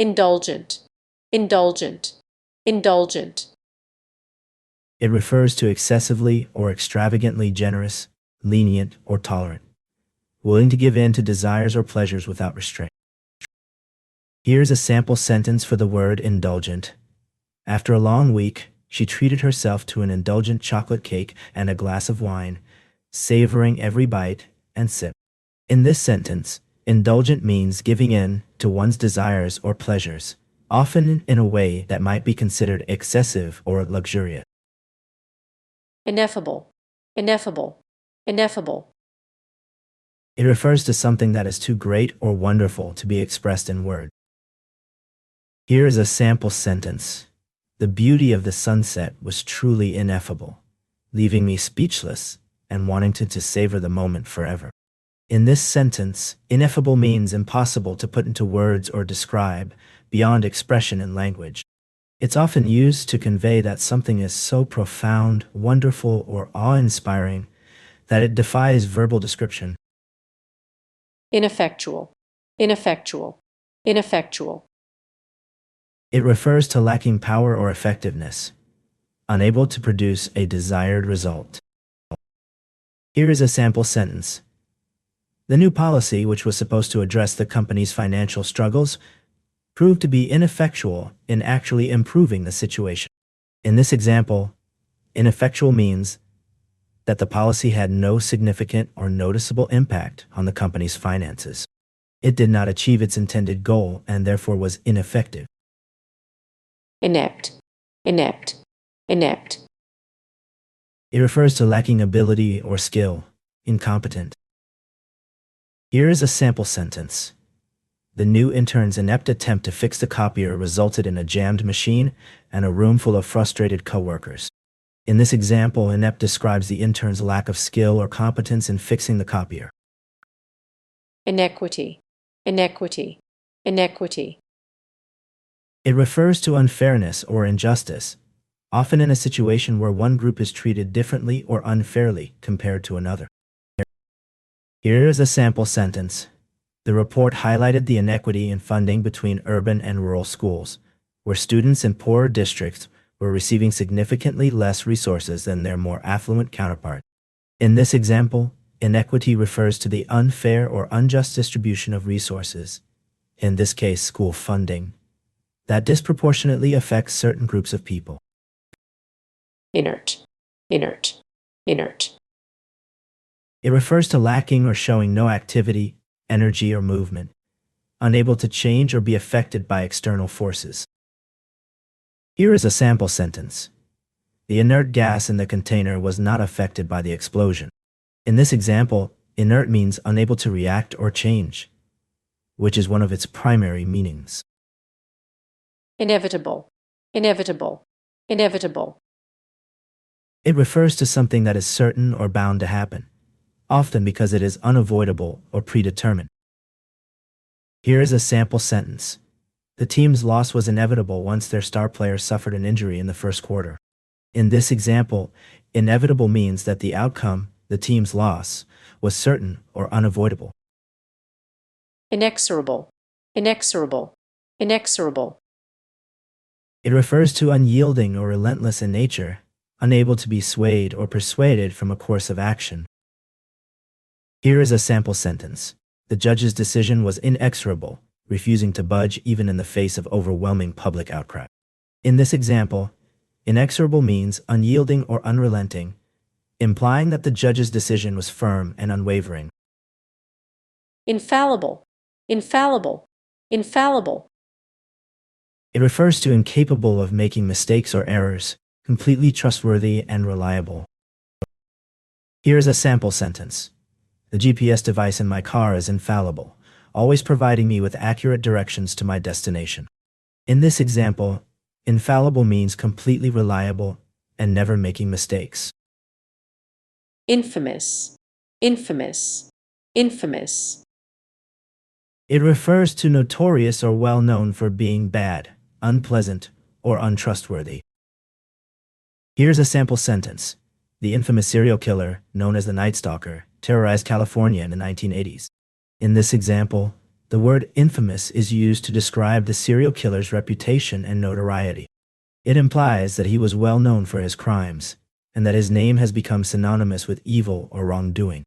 indulgent, indulgent, indulgent. It refers to excessively or extravagantly generous, lenient, or tolerant, willing to give in to desires or pleasures without restraint. Here's a sample sentence for the word indulgent. After a long week, she treated herself to an indulgent chocolate cake and a glass of wine, savoring every bite and sip. In this sentence, indulgent means giving in to one's desires or pleasures, often in a way that might be considered excessive or luxurious. Ineffable, ineffable, ineffable. It refers to something that is too great or wonderful to be expressed in words. Here is a sample sentence. The beauty of the sunset was truly ineffable, leaving me speechless and wanting to savor the moment forever. In this sentence, ineffable means impossible to put into words or describe, beyond expression in language. It's often used to convey that something is so profound, wonderful, or awe-inspiring that it defies verbal description. Ineffectual, ineffectual, ineffectual. It refers to lacking power or effectiveness, unable to produce a desired result. Here is a sample sentence. The new policy, which was supposed to address the company's financial struggles, proved to be ineffectual in actually improving the situation. In this example, ineffectual means that the policy had no significant or noticeable impact on the company's finances. It did not achieve its intended goal and therefore was ineffective. Inept, inept, inept. It refers to lacking ability or skill, incompetent. Here is a sample sentence. The new intern's inept attempt to fix the copier resulted in a jammed machine and a room full of frustrated coworkers. In this example, inept describes the intern's lack of skill or competence in fixing the copier. Inequity, inequity, inequity. It refers to unfairness or injustice, often in a situation where one group is treated differently or unfairly compared to another. Here is a sample sentence. The report highlighted the inequity in funding between urban and rural schools, where students in poorer districts were receiving significantly less resources than their more affluent counterparts. In this example, inequity refers to the unfair or unjust distribution of resources, in this case school funding, that disproportionately affects certain groups of people. Inert, inert, inert. It refers to lacking or showing no activity, energy, or movement, unable to change or be affected by external forces. Here is a sample sentence. The inert gas in the container was not affected by the explosion. In this example, inert means unable to react or change, which is one of its primary meanings. Inevitable, inevitable, inevitable. It refers to something that is certain or bound to happen, often because it is unavoidable or predetermined. Here is a sample sentence. The team's loss was inevitable once their star player suffered an injury in the first quarter. In this example, inevitable means that the outcome, the team's loss, was certain or unavoidable. Inexorable, inexorable, inexorable. It refers to unyielding or relentless in nature, unable to be swayed or persuaded from a course of action. Here is a sample sentence. The judge's decision was inexorable, refusing to budge even in the face of overwhelming public outcry. In this example, inexorable means unyielding or unrelenting, implying that the judge's decision was firm and unwavering. Infallible, infallible, infallible. It refers to incapable of making mistakes or errors, completely trustworthy and reliable. Here is a sample sentence. The GPS device in my car is infallible, always providing me with accurate directions to my destination. In this example, infallible means completely reliable and never making mistakes. Infamous, infamous, infamous. It refers to notorious or well known for being bad, unpleasant, or untrustworthy. Here's a sample sentence. The infamous serial killer, known as the Night Stalker, terrorized California in the 1980s. In this example, The word infamous is used to describe the serial killer's reputation and notoriety. It implies that he was well known for his crimes, and that his name has become synonymous with evil or wrongdoing.